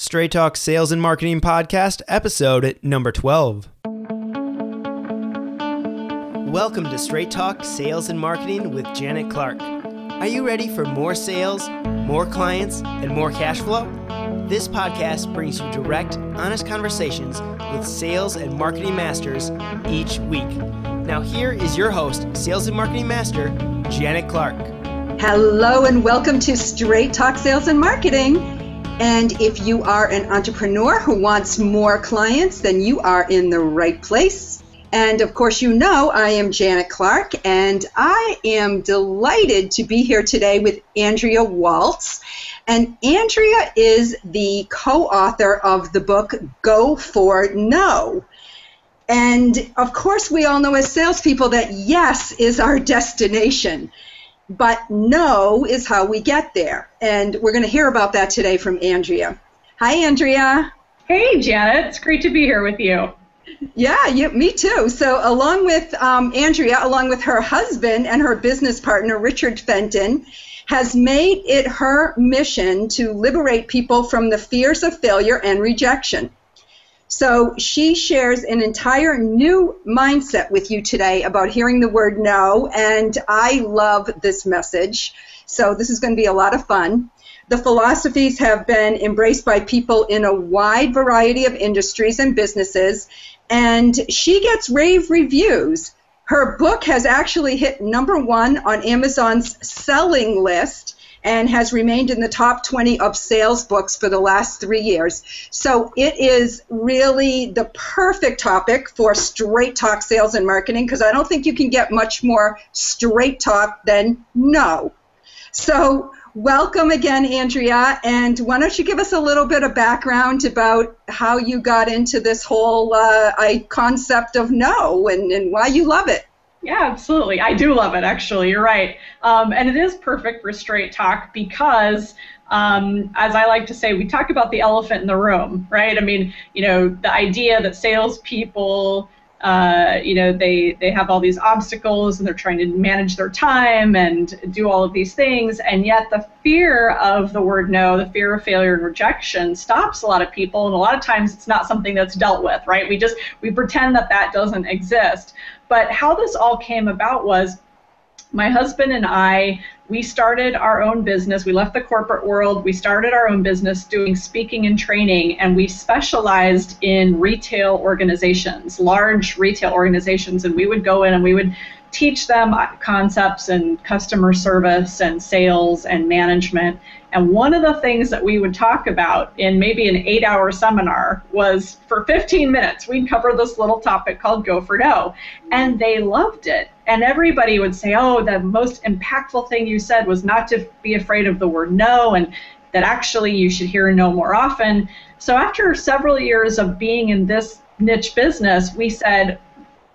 Straight Talk Sales and Marketing Podcast, episode number 12. Welcome to Straight Talk Sales and Marketing with Janet Clark. Are you ready for more sales, more clients, and more cash flow? This podcast brings you direct, honest conversations with sales and marketing masters each week. Now here is your host, Sales and Marketing Master, Janet Clark. Hello and welcome to Straight Talk Sales and Marketing. And if you are an entrepreneur who wants more clients, then you are in the right place. And of course, you know I am Janet Clark, and I am delighted to be here today with Andrea Waltz. And Andrea is the co-author of the book, Go for No. And of course, we all know as salespeople that yes is our destination, but no is how we get there. And we're going to hear about that today from Andrea. Hi, Andrea. Hey, Janet. It's great to be here with you. Yeah, me too. So along with Andrea, along with her husband and her business partner, Richard Fenton, has made it her mission to liberate people from the fears of failure and rejection. So she shares an entire new mindset with you today about hearing the word no, and I love this message. So this is going to be a lot of fun. The philosophies have been embraced by people in a wide variety of industries and businesses, and she gets rave reviews. Her book has actually hit #1 on Amazon's selling list and has remained in the top 20 of sales books for the last 3 years. So it is really the perfect topic for straight talk sales and marketing, because I don't think you can get much more straight talk than no. So welcome again, Andrea, and why don't you give us a little bit of background about how you got into this whole concept of no and why you love it. Yeah, absolutely. I do love it, actually. You're right. And it is perfect for straight talk because, as I like to say, we talk about the elephant in the room, right? I mean, the idea that salespeople, they have all these obstacles and they're trying to manage their time and do all of these things, and yet the fear of the word no, the fear of failure and rejection stops a lot of people, and a lot of times it's not something that's dealt with, right? We pretend that doesn't exist. But how this all came about was my husband and I, we started our own business. We left the corporate world. We started our own business doing speaking and training, and we specialized in retail organizations, large retail organizations, and we would go in and we would teach them concepts and customer service and sales and management. And one of the things that we would talk about in maybe an 8-hour seminar was for 15 minutes, we'd cover this little topic called Go for No. And they loved it. And everybody would say, oh, the most impactful thing you said was not to be afraid of the word no, and that actually you should hear no more often. So after several years of being in this niche business, we said,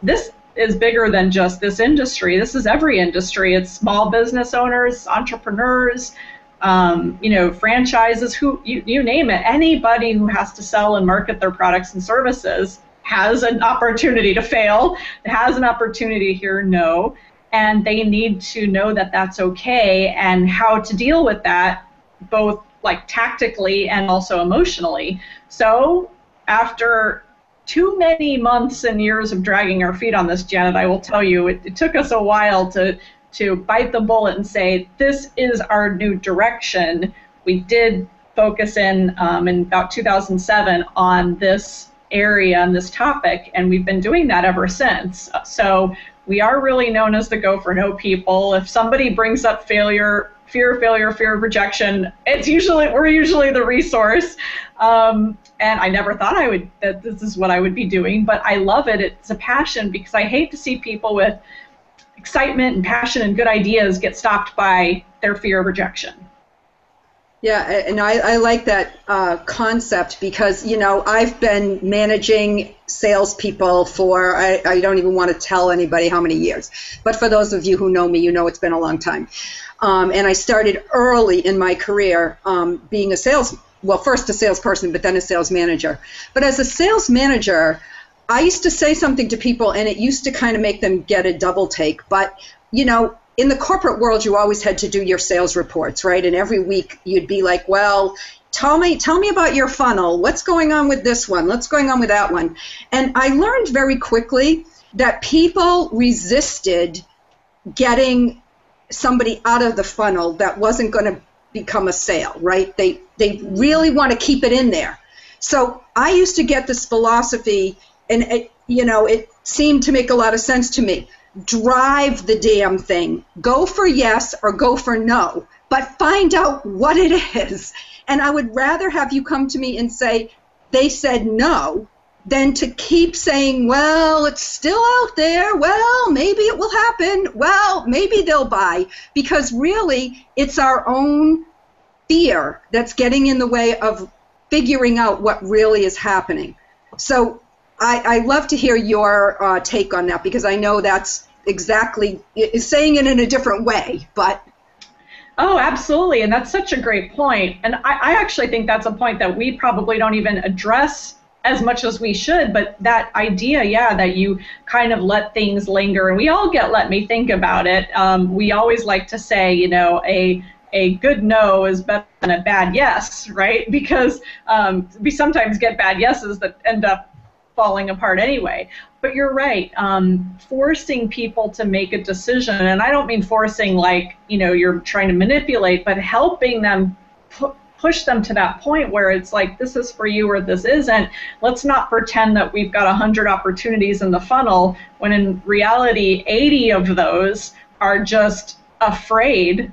this is bigger than just this industry. This is every industry. It's small business owners, entrepreneurs, franchises, you name it. Anybody who has to sell and market their products and services has an opportunity to fail, has an opportunity to hear no, and they need to know that that's okay and how to deal with that, both like tactically and also emotionally. So after too many months and years of dragging our feet on this, Janet, I will tell you, it took us a while to bite the bullet and say, this is our new direction. We did focus in about 2007 on this area and this topic, and we've been doing that ever since. So we are really known as the Go for No people. If somebody brings up failure, fear of rejection, we're usually the resource. And I never thought that this is what I would be doing, but I love it. It's a passion, because I hate to see people with excitement and passion and good ideas get stopped by their fear of rejection. Yeah, and I like that concept because, I've been managing salespeople for, I don't even want to tell anybody how many years, but for those of you who know me, it's been a long time. And I started early in my career being first a salesperson, but then a sales manager. But as a sales manager, I used to say something to people, and it used to kind of make them get a double take. But, in the corporate world, you always had to do your sales reports, right? And every week you'd be like, well, tell me about your funnel. What's going on with this one? What's going on with that one? And I learned very quickly that people resisted getting somebody out of the funnel that wasn't going to become a sale, right? They really want to keep it in there. So I used to get this philosophy, and it seemed to make a lot of sense to me. Drive the damn thing. Go for yes or go for no, but find out what it is. And I would rather have you come to me and say, they said no, than to keep saying, well, it's still out there. Well, maybe it will happen. Well, maybe they'll buy. Because really, it's our own fear that's getting in the way of figuring out what really is happening. So I love to hear your take on that, because I know that's exactly saying it in a different way, but. Oh, absolutely, and that's such a great point. And I actually think that's a point that we probably don't even address as much as we should, but that idea, that you kind of let things linger, and we all get let me think about it. We always like to say, a good no is better than a bad yes, right? Because we sometimes get bad yeses that end up falling apart anyway. But you're right, forcing people to make a decision, and I don't mean forcing like, you're trying to manipulate, but helping them push them to that point where it's like, this is for you or this isn't. Let's not pretend that we've got 100 opportunities in the funnel when in reality 80 of those are just afraid.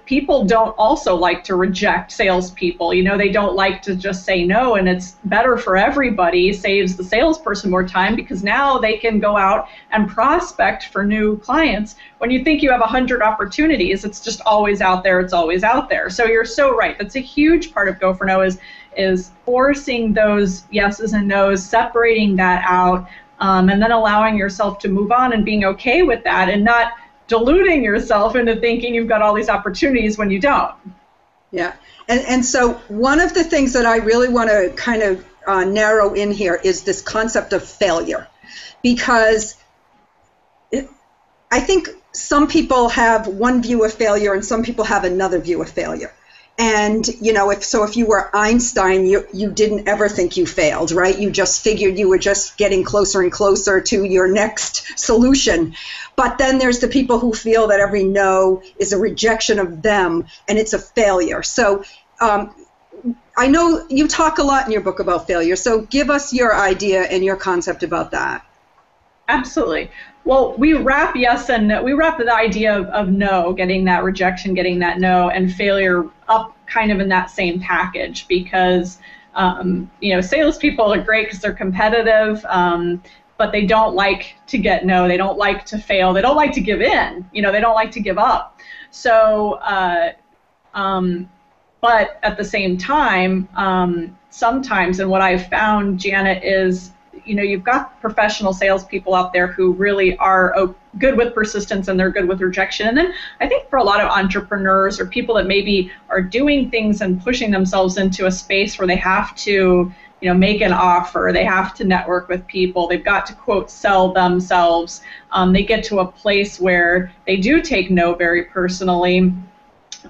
People don't also like to reject salespeople. They don't like to just say no, and it's better for everybody, saves the salesperson more time, because now they can go out and prospect for new clients. When you think you have 100 opportunities, it's just always out there, it's always out there. So you're so right. That's a huge part of Go for No is forcing those yeses and nos, separating that out, and then allowing yourself to move on and being okay with that, and not deluding yourself into thinking you've got all these opportunities when you don't. Yeah, and so one of the things that I really want to kind of narrow in here is this concept of failure, because I think some people have one view of failure and some people have another view of failure. And, if you were Einstein, you didn't ever think you failed, right? You just figured you were just getting closer and closer to your next solution. But then there's the people who feel that every no is a rejection of them and it's a failure. So I know you talk a lot in your book about failure. So give us your idea and your concept about that. Absolutely. Well, we wrap the idea of no, getting that rejection, getting that no, and failure up kind of in that same package, because salespeople are great because they're competitive, but they don't like to get no, they don't like to fail, they don't like to give in, they don't like to give up. So, but at the same time, sometimes, and what I've found, Janet, is you've got professional salespeople out there who really are good with persistence and they're good with rejection. And then I think for a lot of entrepreneurs or people that maybe are doing things and pushing themselves into a space where they have to, make an offer, they have to network with people, they've got to, quote, sell themselves. They get to a place where they do take no very personally.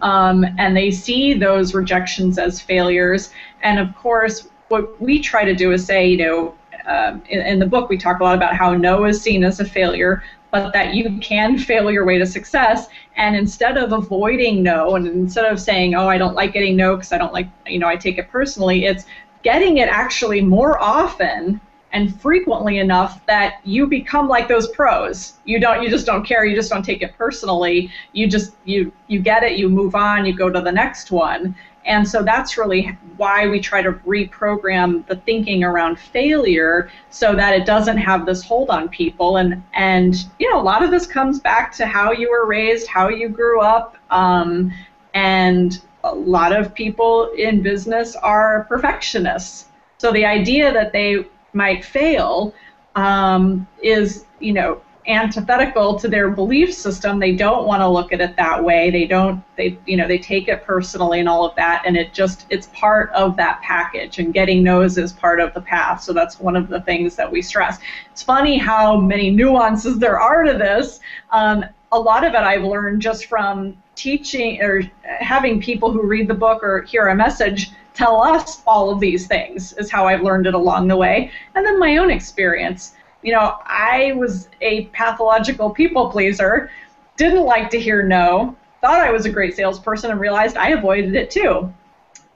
And they see those rejections as failures. And of course, what we try to do is say, in the book, we talk a lot about how no is seen as a failure, but that you can fail your way to success. And instead of avoiding no, and instead of saying, oh, I don't like getting no because I don't like, I take it personally, it's getting it actually more often and frequently enough that you become like those pros. You just don't care, you just don't take it personally. You get it, you move on, you go to the next one. And so that's really why we try to reprogram the thinking around failure so that it doesn't have this hold on people. And a lot of this comes back to how you were raised, how you grew up, and a lot of people in business are perfectionists. So the idea that they might fail is, antithetical to their belief system. They don't want to look at it that way. They take it personally and all of that, and it's part of that package, and getting no's is part of the path. So that's one of the things that we stress. It's funny how many nuances there are to this. A lot of it I've learned just from teaching or having people who read the book or hear a message tell us all of these things is how I've learned it along the way. And then my own experience. I was a pathological people pleaser, didn't like to hear no, thought I was a great salesperson, and realized I avoided it too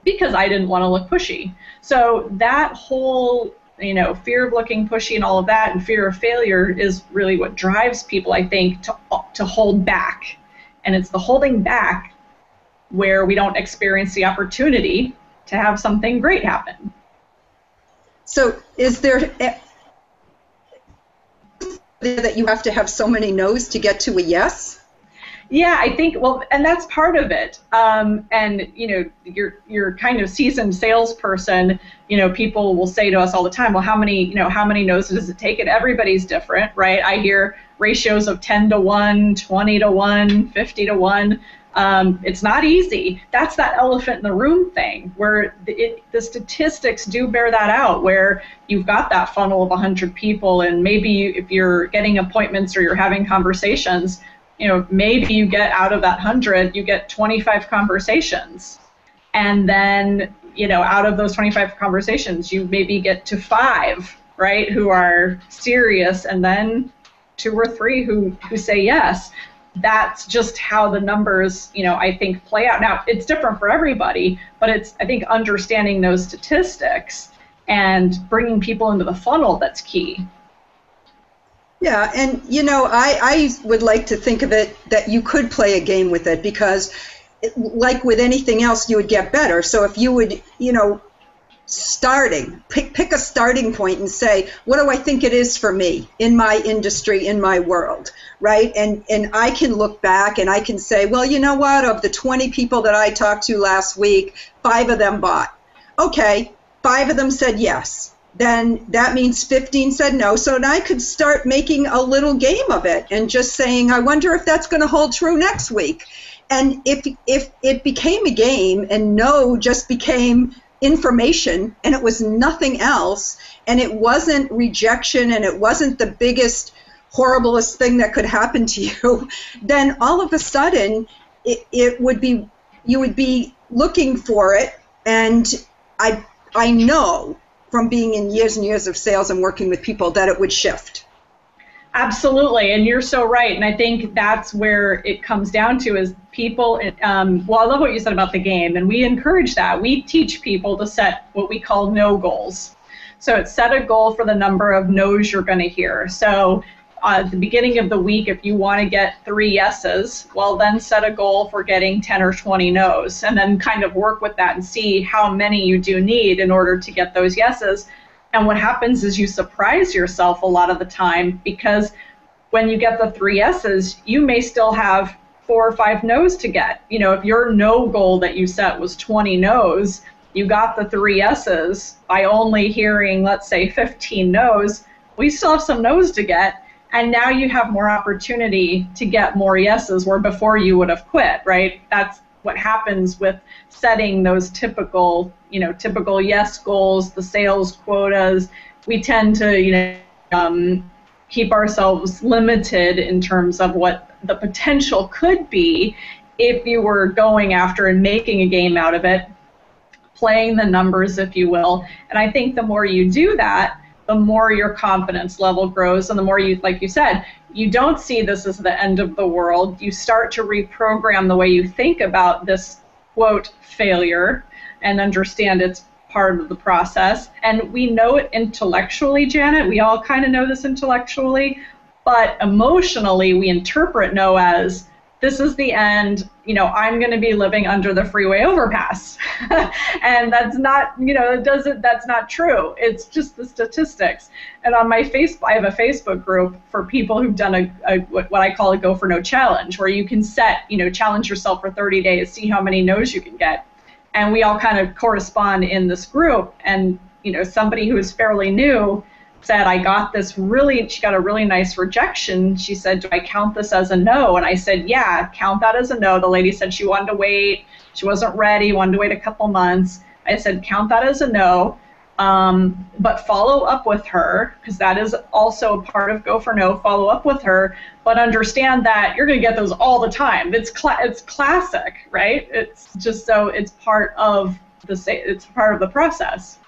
because I didn't want to look pushy. So that whole, fear of looking pushy and all of that, and fear of failure is really what drives people, I think, to hold back. And it's the holding back where we don't experience the opportunity to have something great happen. So is there that you have to have so many no's to get to a yes? Yeah, I think, and that's part of it. And you're kind of seasoned salesperson. People will say to us all the time, well, how many no's does it take? And everybody's different, right? I hear ratios of 10 to 1, 20 to 1, 50 to 1. It's not easy. That's that elephant in the room thing, where the statistics do bear that out, where you've got that funnel of 100 people, and maybe if you're getting appointments or you're having conversations, maybe you get out of that 100, you get 25 conversations. And then, out of those 25 conversations, you maybe get to 5, right, who are serious, and then 2 or 3 who say yes. That's just how the numbers, I think, play out. Now, it's different for everybody, but it's, I think, understanding those statistics and bringing people into the funnel that's key. Yeah, and I would like to think of it that you could play a game with it, because like with anything else, you would get better. So if you would, pick a starting point and say, what do I think it is for me in my industry, in my world, right? And I can look back and I can say, well, you know what, of the 20 people that I talked to last week, 5 of them bought. Okay, 5 of them said yes. Then that means 15 said no. So I could start making a little game of it and just saying, I wonder if that's going to hold true next week. And if it became a game and no just became information and it was nothing else, and it wasn't rejection and it wasn't the biggest, horriblest thing that could happen to you, then all of a sudden it would be, you would be looking for it. And I know from being in years and years of sales and working with people that it would shift. Absolutely, and you're so right. And I think that's where it comes down to is people, I love what you said about the game, and we encourage that. We teach people to set what we call no goals. So it's set a goal for the number of no's you're going to hear. So at the beginning of the week, if you want to get 3 yeses, well, then set a goal for getting 10 or 20 no's, and then kind of work with that and see how many you do need in order to get those yeses. And what happens is you surprise yourself a lot of the time, because when you get the 3 yeses, you may still have 4 or 5 no's to get. If your no goal that you set was 20 no's, you got the 3 yeses by only hearing, let's say, 15 no's, we still have some no's to get. And now you have more opportunity to get more yeses, where before you would have quit, right? That's what happens with setting those typical yes goals, the sales quotas. We tend to, keep ourselves limited in terms of what the potential could be if you were going after and making a game out of it, playing the numbers, if you will. And I think the more you do that, the more your confidence level grows, and the more you, like you said, you don't see this as the end of the world. You start to reprogram the way you think about this, quote, failure, and understand it's part of the process. And we know it intellectually, Janet. We all kind of know this intellectually, but emotionally we interpret no as, this is the end, I'm going to be living under the freeway overpass. And that's not, that's not true. It's just the statistics. And on my Facebook, I have a Facebook group for people who've done what I call a go for no challenge, where you can set, challenge yourself for 30 days, see how many no's you can get. And we all kind of correspond in this group. And, somebody who is fairly new said, she got a really nice rejection. She said, do I count this as a no? And I said, yeah, count that as a no. The lady said she wanted to wait. She wasn't ready, wanted to wait a couple months. I said, count that as a no. But follow up with her, because that is also a part of Go for No. Follow up with her, but understand that you're going to get those all the time. It's classic, right? It's just so it's part of the process.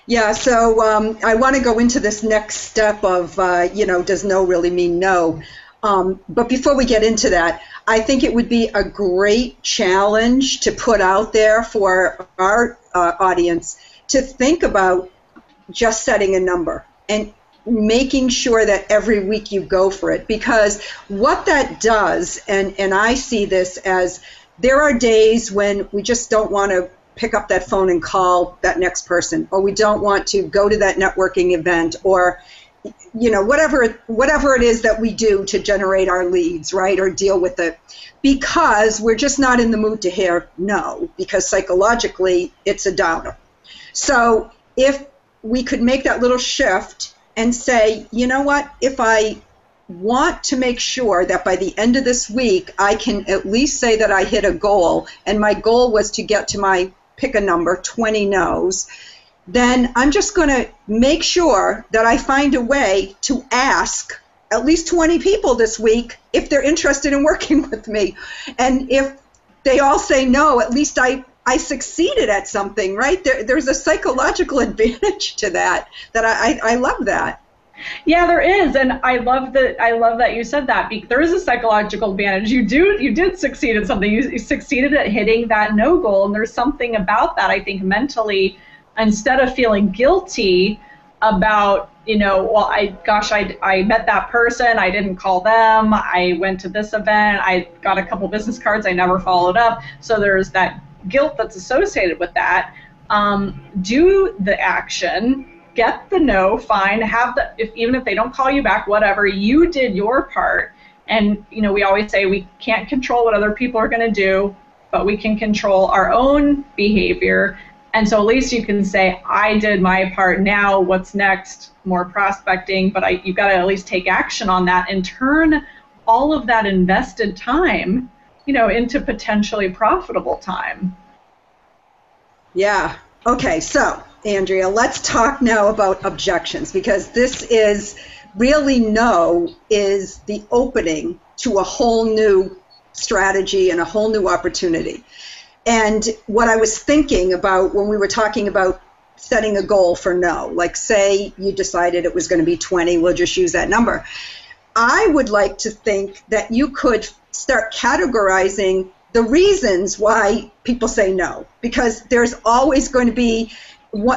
Yeah, so I want to go into this next step of, does no really mean no? But before we get into that, I think it would be a great challenge to put out there for our audience to think about just setting a number and making sure that every week you go for it. Because what that does, and I see this as, there are days when we just don't want to pick up that phone and call that next person, or we don't want to go to that networking event, or whatever it is that we do to generate our leads, right, or deal with it, because we're just not in the mood to hear no, because psychologically it's a downer. So if we could make that little shift and say, you know what, if I want to make sure that by the end of this week I can at least say that I hit a goal, and my goal was to get to my, pick a number, 20 no's, then I'm just going to make sure that I find a way to ask at least 20 people this week if they're interested in working with me. And if they all say no, at least I succeeded at something, right? There's a psychological advantage to that I love that. Yeah, there is, and I love that you said that. There is a psychological advantage. You did succeed at something. You succeeded at hitting that no goal, and there's something about that, I think, mentally. Instead of feeling guilty about, I met that person, I didn't call them, I went to this event, I got a couple business cards, I never followed up. So there's that guilt that's associated with that. Do the action, get the no, fine, even if they don't call you back, whatever, you did your part. And, we always say we can't control what other people are going to do, but we can control our own behavior. And so at least you can say, I did my part. Now what's next? More prospecting, but you've got to at least take action on that and turn all of that invested time, into potentially profitable time. Yeah. Okay. So, Andrea, let's talk now about objections, because this is really no is the opening to a whole new strategy and a whole new opportunity. And what I was thinking about when we were talking about setting a goal for no, like say you decided it was going to be 20, we'll just use that number. I would like to think that you could start categorizing the reasons why people say no, because there's always going to be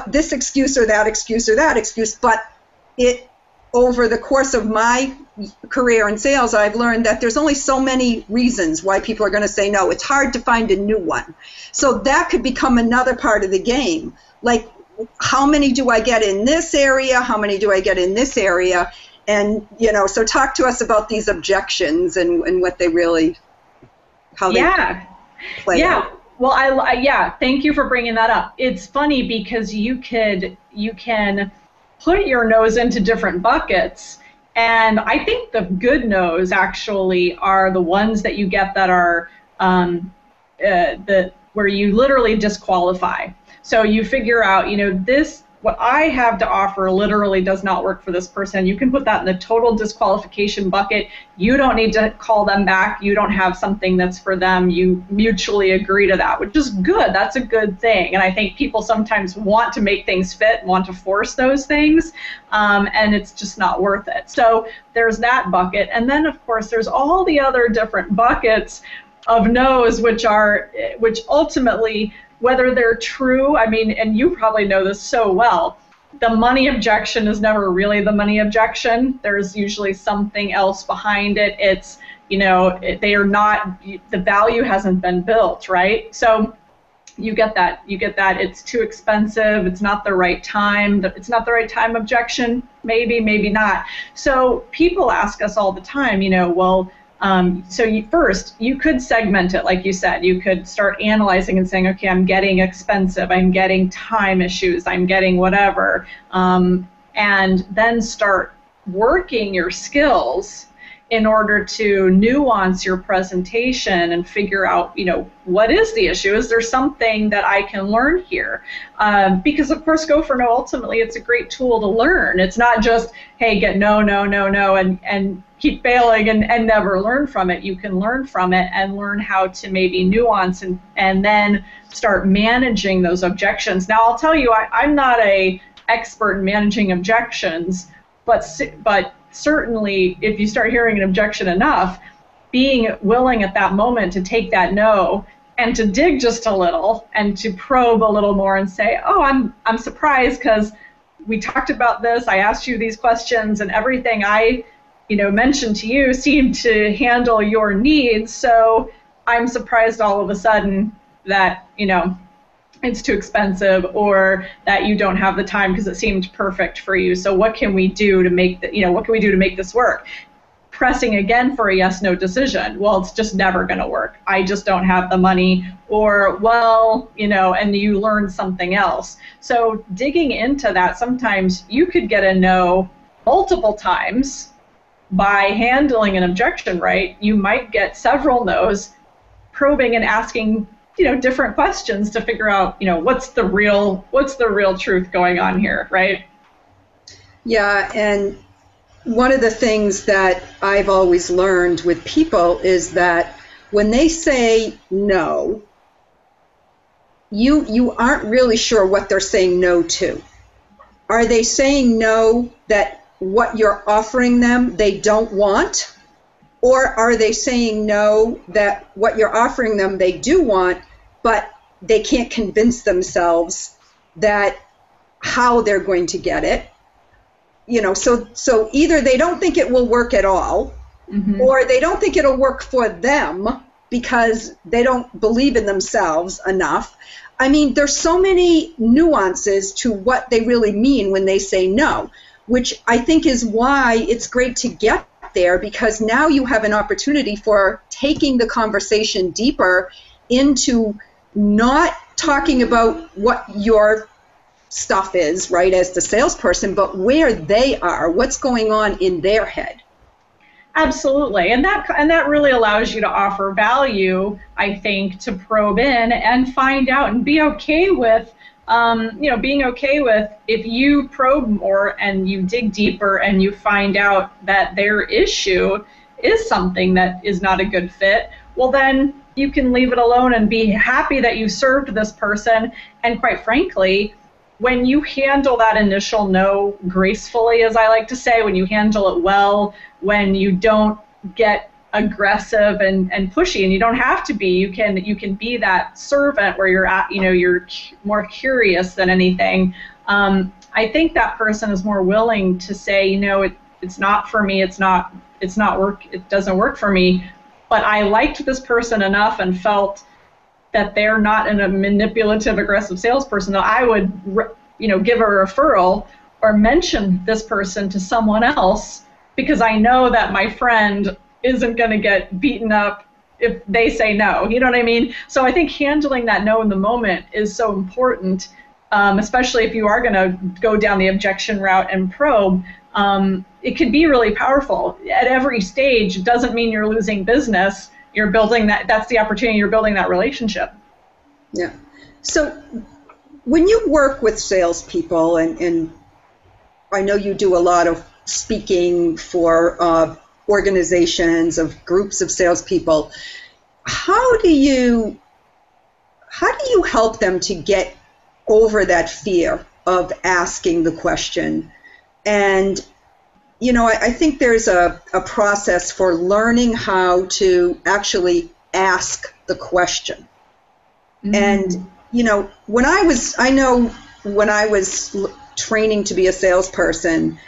this excuse or that excuse or that excuse, but over the course of my career in sales, I've learned that there's only so many reasons why people are going to say no. It's hard to find a new one. So that could become another part of the game. Like, how many do I get in this area? How many do I get in this area? And, so talk to us about these objections and what they really, how they play out. Well, thank you for bringing that up. It's funny because you can put your no's into different buckets, and I think the good no's actually are the ones that you get that are where you literally disqualify. So you figure out, what I have to offer literally does not work for this person. You can put that in the total disqualification bucket. You don't need to call them back. You don't have something that's for them. You mutually agree to that, which is good. That's a good thing. And I think people sometimes want to make things fit, want to force those things, and it's just not worth it. So there's that bucket. And then, of course, there's all the other different buckets of no's, which ultimately, whether they're true, and you probably know this so well, the money objection is never really the money objection. There's usually something else behind it. It's, they are not, the value hasn't been built, right? So you get that. It's too expensive. It's not the right time. It's not the right time objection. Maybe, maybe not. So people ask us all the time, so you could segment it, like you said. You could start analyzing and saying, okay, I'm getting expensive, I'm getting time issues, I'm getting whatever, and then start working your skills in order to nuance your presentation and figure out, what is the issue? Is there something that I can learn here? Because of course, Go for No, ultimately, it's a great tool to learn. It's not just, hey, get no, and keep failing and never learn from it. You can learn from it and learn how to maybe nuance and then start managing those objections. Now, I'll tell you, I'm not an expert in managing objections, but certainly, if you start hearing an objection enough, being willing at that moment to take that no and to dig just a little and to probe a little more and say, oh, I'm surprised because we talked about this, I asked you these questions, and everything I mentioned to you seemed to handle your needs, so I'm surprised all of a sudden that, it's too expensive, or that you don't have the time because it seemed perfect for you. So what can we do to make this work? Pressing again for a yes/no decision. Well, it's just never going to work. I just don't have the money, or and you learn something else. So digging into that, sometimes you could get a no multiple times by handling an objection right. You might get several no's, probing and asking different questions to figure out, what's the real truth going on here, right? Yeah, and one of the things that I've always learned with people is that when they say no, you aren't really sure what they're saying no to. Are they saying no that what you're offering them they don't want? Or are they saying no that what you're offering them they do want, but they can't convince themselves that how they're going to get it? So either they don't think it will work at all, mm-hmm. or they don't think it'll work for them because they don't believe in themselves enough. I mean, there's so many nuances to what they really mean when they say no, which I think is why it's great to get there, because now you have an opportunity for taking the conversation deeper into not talking about what your stuff is, right, as the salesperson, but where they are, what's going on in their head. Absolutely, and that really allows you to offer value, I think, to probe in and find out and be okay with, being okay with if you probe more and you dig deeper and you find out that their issue is something that is not a good fit, well then you can leave it alone and be happy that you served this person. And quite frankly, when you handle that initial no gracefully, as I like to say, when you handle it well, when you don't get aggressive and pushy, and you don't have to be, you can be that servant where you're more curious than anything. I think that person is more willing to say, it's not for me, it doesn't work for me, but I liked this person enough and felt that they're not a manipulative, aggressive salesperson, that I would, give a referral or mention this person to someone else, because I know that my friend isn't going to get beaten up if they say no. You know what I mean? So I think handling that no in the moment is so important, especially if you are going to go down the objection route and probe. It can be really powerful. At every stage, it doesn't mean you're losing business. You're building that's the opportunity, you're building that relationship. Yeah. So when you work with salespeople, and I know you do a lot of speaking for organizations, of groups of salespeople, how do you help them to get over that fear of asking the question? And I think there's a process for learning how to actually ask the question. Mm-hmm. And when I was training to be a salesperson,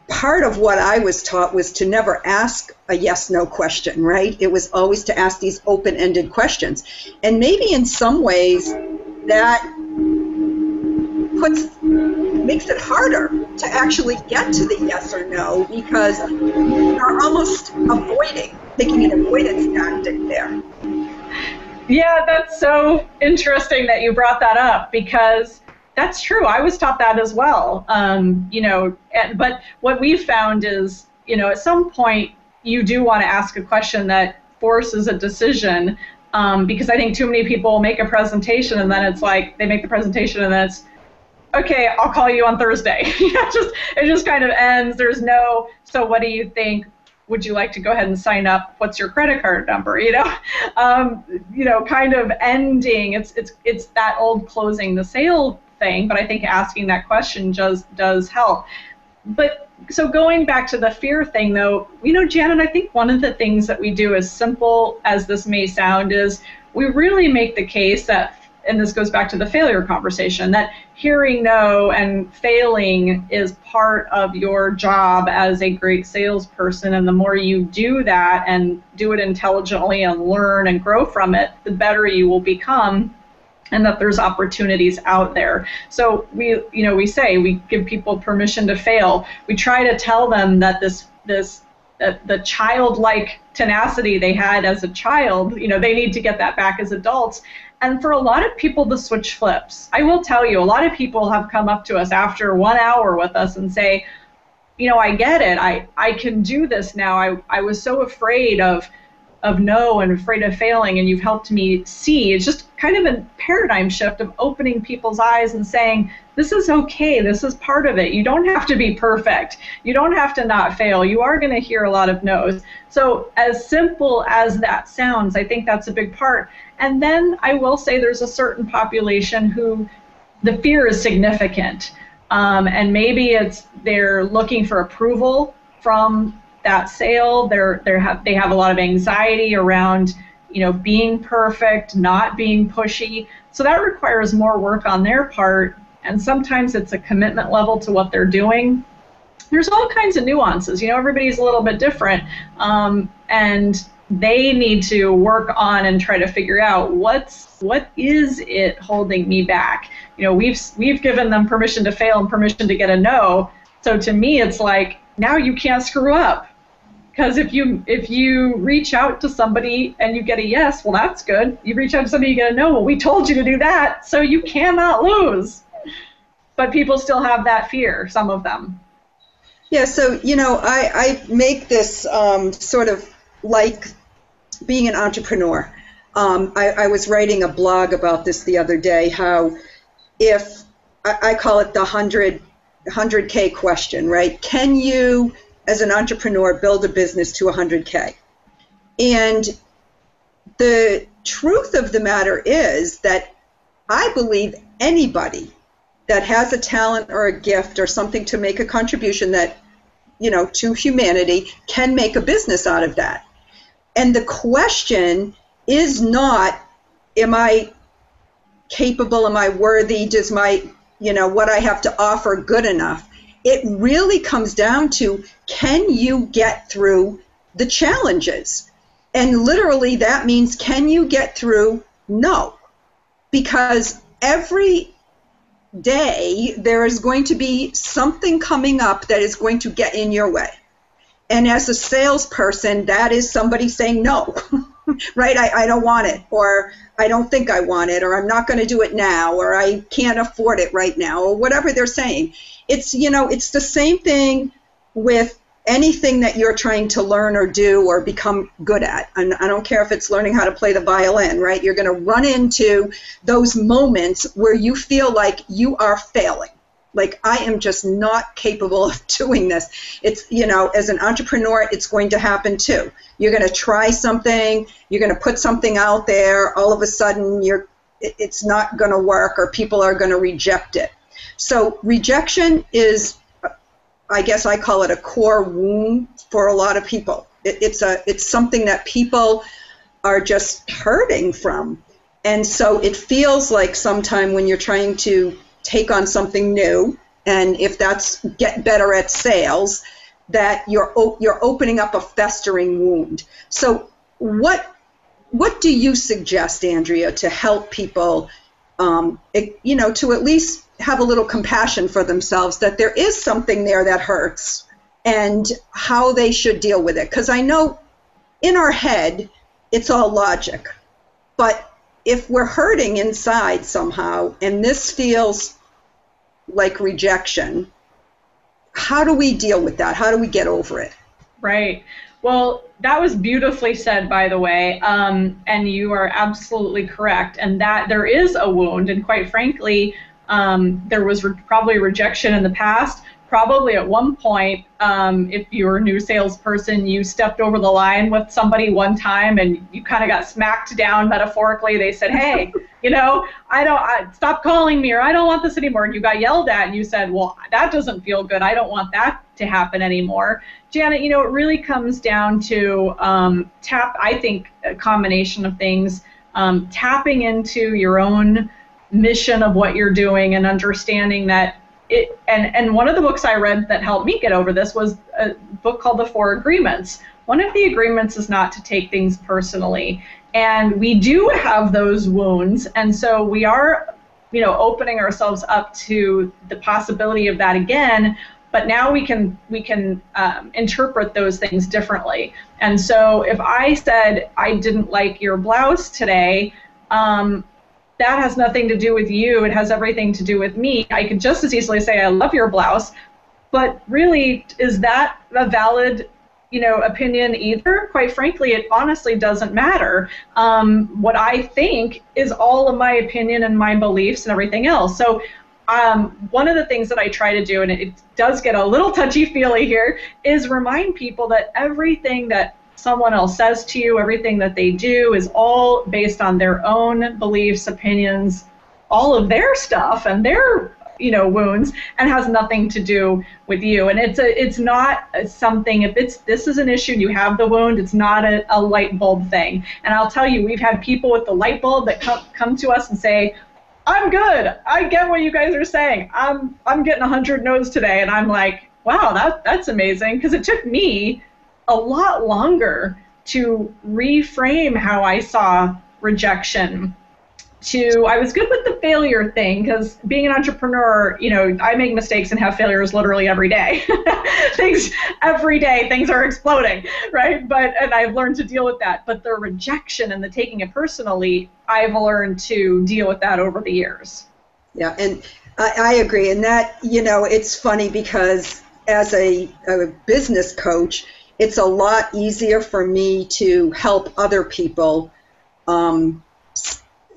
part of what I was taught was to never ask a yes/no question, right? It was always to ask these open-ended questions. And maybe in some ways that makes it harder to actually get to the yes or no, because you're almost taking an avoidance tactic there. Yeah, that's so interesting that you brought that up, because that's true. I was taught that as well. But what we've found is, at some point, you do want to ask a question that forces a decision, because I think too many people make a presentation and then it's like they make the presentation and then it's, okay, I'll call you on Thursday. It just kind of ends. There's no, so what do you think? Would you like to go ahead and sign up? What's your credit card number? Kind of ending. It's that old closing the sale thing, but I think asking that question does help. But so going back to the fear thing, though, Janet, I think one of the things that we do, as simple as this may sound, is we really make the case that, and this goes back to the failure conversation, that hearing no and failing is part of your job as a great salesperson. And the more you do that and do it intelligently and learn and grow from it, the better you will become, and that there's opportunities out there. So we say we give people permission to fail. We try to tell them that the childlike tenacity they had as a child, they need to get that back as adults. And for a lot of people, the switch flips. I will tell you, a lot of people have come up to us after 1 hour with us and say, I get it. I can do this now. I was so afraid of no and afraid of failing, and you've helped me see. It's just kind of a paradigm shift of opening people's eyes and saying, this is okay, this is part of it. You don't have to be perfect. You don't have to not fail. You are going to hear a lot of no's. So as simple as that sounds, I think that's a big part. And then I will say there's a certain population who the fear is significant. And maybe they're looking for approval from that sale. They have a lot of anxiety around being perfect, not being pushy. So that requires more work on their part, and sometimes it's a commitment level to what they're doing. There's all kinds of nuances. Everybody's a little bit different, and they need to work on and try to figure out what is it holding me back. We've given them permission to fail and permission to get a no. So to me, it's like, now you can't screw up. Because if you reach out to somebody and you get a yes, well, that's good. You reach out to somebody, you get a no, well, we told you to do that, so you cannot lose. But people still have that fear, some of them. Yeah, so, I make this sort of like being an entrepreneur. I was writing a blog about this the other day, how if, I call it the 100K question, right? Can you, as an entrepreneur, build a business to 100K? And the truth of the matter is that I believe anybody that has a talent or a gift or something to make a contribution that, to humanity, can make a business out of that. And the question is not, am I capable, am I worthy, does my, what I have to offer good enough? It really comes down to, can you get through the challenges? And literally that means, can you get through no? Because every day there is going to be something coming up that is going to get in your way. And as a salesperson, that is somebody saying no, right? I don't want it, or I don't think I want it, or I'm not going to do it now, or I can't afford it right now, or whatever they're saying. It's, it's the same thing with anything that you're trying to learn or do or become good at. And I don't care if it's learning how to play the violin, right? You're going to run into those moments where you feel like you are failing. Like, I am just not capable of doing this. It's, as an entrepreneur, it's going to happen too. You're going to try something, you're going to put something out there, all of a sudden it's not going to work, or people are going to reject it. So rejection is, I guess I call it a core wound for a lot of people. It's something that people are just hurting from. And so it feels like sometime when you're trying to take on something new, and if that's get better at sales, that you're opening up a festering wound. So what do you suggest, Andrea, to help people, to at least have a little compassion for themselves, that there is something there that hurts, and how they should deal with it? Because I know in our head it's all logic, but if we're hurting inside somehow and this feels like rejection, how do we deal with that? How do we get over it? Right. Well, that was beautifully said, by the way, and you are absolutely correct. And that there is a wound, and quite frankly, there was probably rejection in the past. Probably at one point, if you were a new salesperson, you stepped over the line with somebody one time and you kind of got smacked down metaphorically. They said, hey, stop calling me, or I don't want this anymore. And you got yelled at and you said, well, that doesn't feel good. I don't want that to happen anymore. Janet, it really comes down to I think a combination of things, tapping into your own mission of what you're doing and understanding that and one of the books I read that helped me get over this was a book called The Four Agreements. One of the agreements is not to take things personally. And we do have those wounds. And so we are, opening ourselves up to the possibility of that again. But now we can interpret those things differently. And so if I said, I didn't like your blouse today, that has nothing to do with you. It has everything to do with me. I could just as easily say, I love your blouse. But really, is that a valid, opinion either? Quite frankly, it honestly doesn't matter. What I think is all of my opinion and my beliefs and everything else. So one of the things that I try to do, and it does get a little touchy-feely here, is remind people that everything that someone else says to you, everything that they do is all based on their own beliefs, opinions, all of their stuff and their wounds, and has nothing to do with you. And it's not something, if this is an issue and you have the wound, it's not a light bulb thing. And I'll tell you, we've had people with the light bulb that come to us and say, I'm good. I get what you guys are saying. I'm getting 100 no's today. And I'm like, wow, that's amazing, because it took me a lot longer to reframe how I saw rejection. I was good with the failure thing, because being an entrepreneur, I make mistakes and have failures literally every day. Every day, things are exploding, right? And I've learned to deal with that. But the rejection and the taking it personally, I've learned to deal with that over the years. Yeah, and I agree. And that, it's funny because as a business coach, it's a lot easier for me to help other people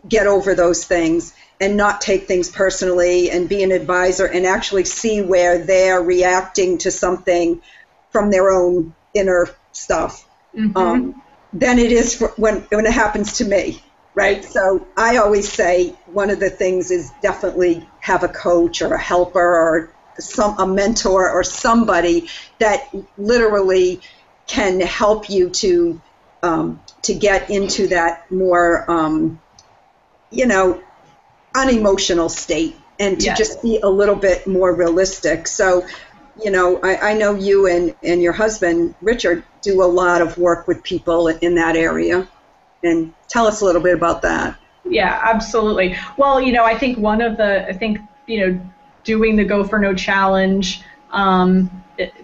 get over those things and not take things personally and be an advisor and actually see where they're reacting to something from their own inner stuff than it is when it happens to me, right? So I always say one of the things is definitely have a coach or a helper or a mentor or somebody that literally can help you to get into that more unemotional state and to just be a little bit more realistic. So I know you and your husband Richard do a lot of work with people in that area, and tell us a little bit about that. Yeah, absolutely. Well, I think doing the Go for No challenge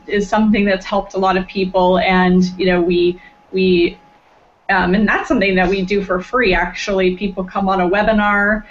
is something that's helped a lot of people, and and that's something that we do for free. Actually, people come on a webinar,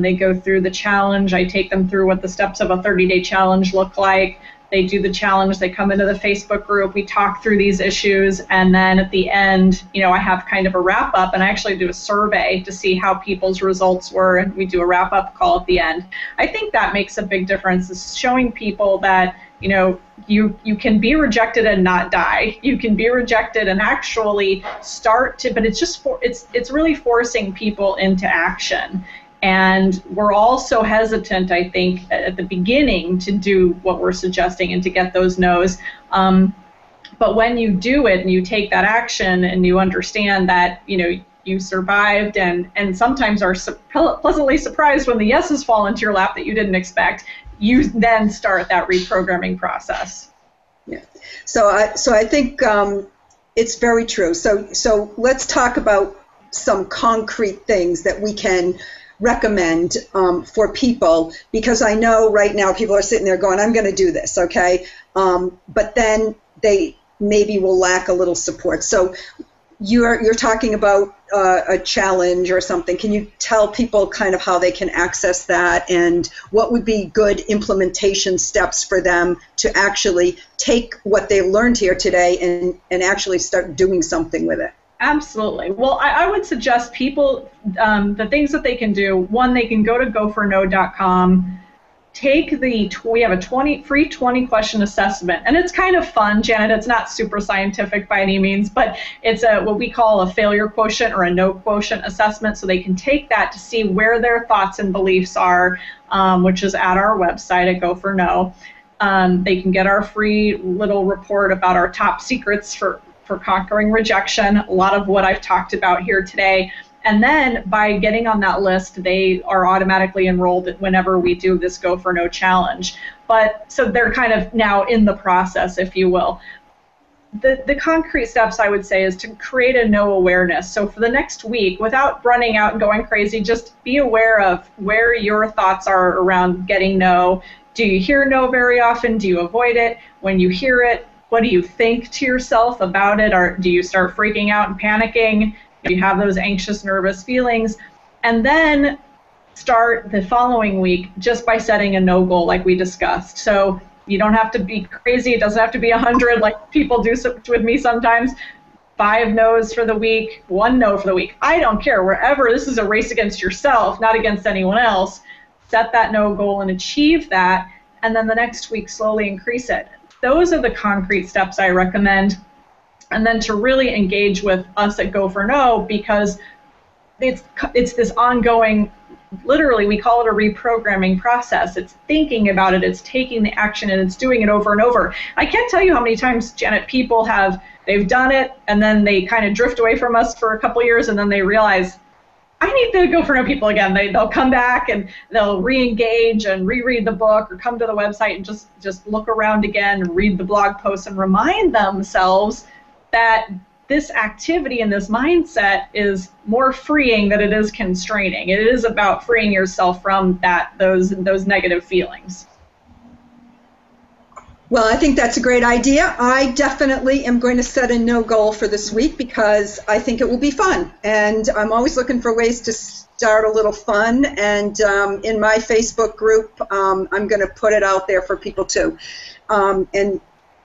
they go through the challenge. I take them through what the steps of a 30-day challenge look like. They do the challenge, they come into the Facebook group, we talk through these issues, and then at the end, I have kind of a wrap-up, and I actually do a survey to see how people's results were, and we do a wrap-up call at the end. I think that makes a big difference, is showing people that, you can be rejected and not die. You can be rejected and actually start to, but it's really forcing people into action. And we're all so hesitant, I think, at the beginning to do what we're suggesting and to get those no's. But when you do it and you take that action and you understand that, you survived and sometimes are pleasantly surprised when the yeses fall into your lap that you didn't expect, you then start that reprogramming process. Yeah. So I think it's very true. So let's talk about some concrete things that we can recommend for people, because I know right now people are sitting there going, I'm going to do this, okay? But then they maybe will lack a little support. So you're talking about a challenge or something. Can you tell people kind of how they can access that and what would be good implementation steps for them to actually take what they learned here today and actually start doing something with it? Absolutely. Well, I would suggest people, the things that they can do, one, they can go to goforno.com, we have a free 20-question assessment, and it's kind of fun, Janet. It's not super scientific by any means, but it's what we call a failure quotient or a no quotient assessment, so they can take that to see where their thoughts and beliefs are, which is at our website at Go4No. They can get our free little report about our top secrets for conquering rejection, a lot of what I've talked about here today. And then by getting on that list, they are automatically enrolled whenever we do this Go for No challenge. But so they're kind of now in the process, if you will. The concrete steps, I would say, is to create a no awareness. So for the next week, without running out and going crazy, just be aware of where your thoughts are around getting no. Do you hear no very often? Do you avoid it? When you hear it, what do you think to yourself about it? Or do you start freaking out and panicking? You have those anxious, nervous feelings, and then start the following week just by setting a no goal like we discussed. So you don't have to be crazy. It doesn't have to be 100 like people do with me sometimes. 5 no's for the week, 1 no for the week. I don't care. Wherever, this is a race against yourself, not against anyone else. Set that no goal and achieve that, and then the next week slowly increase it. Those are the concrete steps I recommend. And then to really engage with us at Go for No, because it's this ongoing, literally we call it a reprogramming process. It's thinking about it, it's taking the action, and it's doing it over and over. I can't tell you how many times, Janet, people they've done it, and then they kind of drift away from us for a couple years, and then they realize, I need to Go for No people again. They'll come back and they'll re-engage and reread the book or come to the website and just look around again and read the blog posts and remind themselves that this activity and this mindset is more freeing than it is constraining. It is about freeing yourself from those negative feelings. Well, I think that's a great idea. I definitely am going to set a no goal for this week because I think it will be fun. And I'm always looking for ways to start a little fun. And in my Facebook group, I'm going to put it out there for people too. And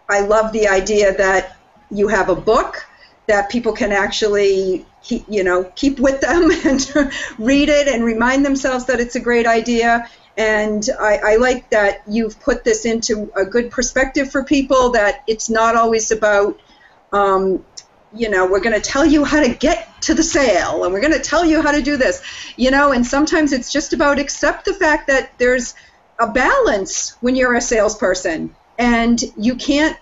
I love the idea that you have a book that people can actually keep with them and read it and remind themselves that it's a great idea. And I like that you've put this into a good perspective for people, that it's not always about, we're going to tell you how to get to the sale and we're going to tell you how to do this, and sometimes it's just about accept the fact that there's a balance when you're a salesperson, and you can't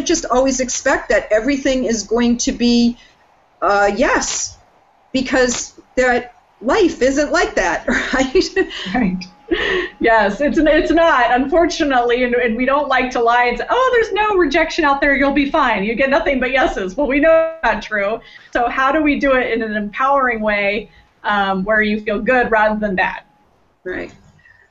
just always expect that everything is going to be yes, because that life isn't like that, right? Right. Yes, it's not, unfortunately, and we don't like to lie and say, oh, there's no rejection out there, you'll be fine, you get nothing but yeses. Well, we know that's not true. So how do we do it in an empowering way where you feel good rather than bad? Right.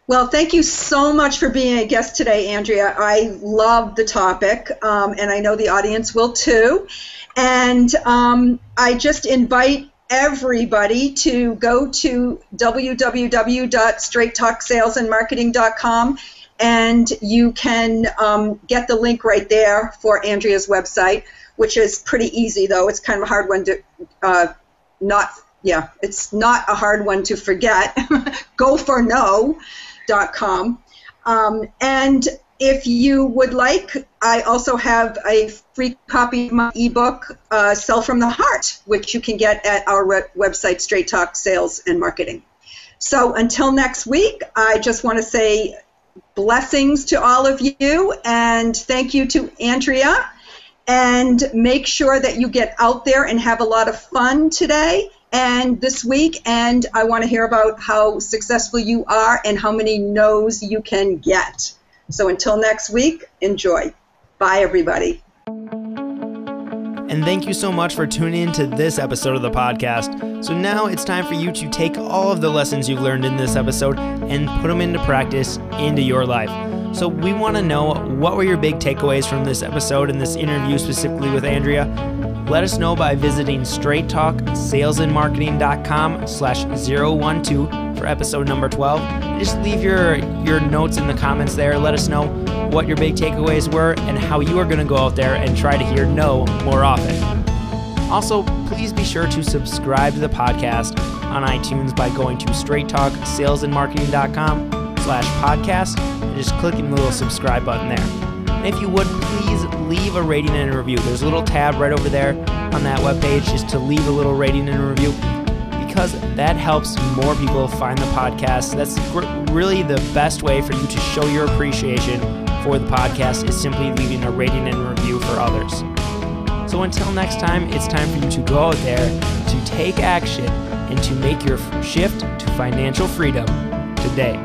Well, thank you so much for being a guest today, Andrea. I love the topic, and I know the audience will too. And I just invite everybody to go to www.straighttalksalesandmarketing.com, and you can get the link right there for Andrea's website, which is pretty easy, though. It's kind of a hard one to it's not a hard one to forget. Goforno.com. And if you would like, I also have a free copy of my ebook, Sell from the Heart, which you can get at our website, Straight Talk Sales and Marketing. So until next week, I just want to say blessings to all of you, and thank you to Andrea. And make sure that you get out there and have a lot of fun today and this week. And I want to hear about how successful you are and how many no's you can get. So until next week, enjoy. Bye, everybody. And thank you so much for tuning in to this episode of the podcast. So now it's time for you to take all of the lessons you've learned in this episode and put them into practice into your life. So we want to know, what were your big takeaways from this episode and this interview specifically with Andrea? Let us know by visiting straighttalksalesandmarketing.com/012 for episode number 12. Just leave your notes in the comments there. Let us know what your big takeaways were and how you are going to go out there and try to hear no more often. Also, please be sure to subscribe to the podcast on iTunes by going to straighttalksalesandmarketing.com/podcast and just clicking the little subscribe button there. And if you would, please leave a rating and a review. There's a little tab right over there on that webpage just to leave a little rating and a review, because that helps more people find the podcast. That's really the best way for you to show your appreciation for the podcast, is simply leaving a rating and a review for others. So until next time, it's time for you to go out there, to take action, and to make your shift to financial freedom today.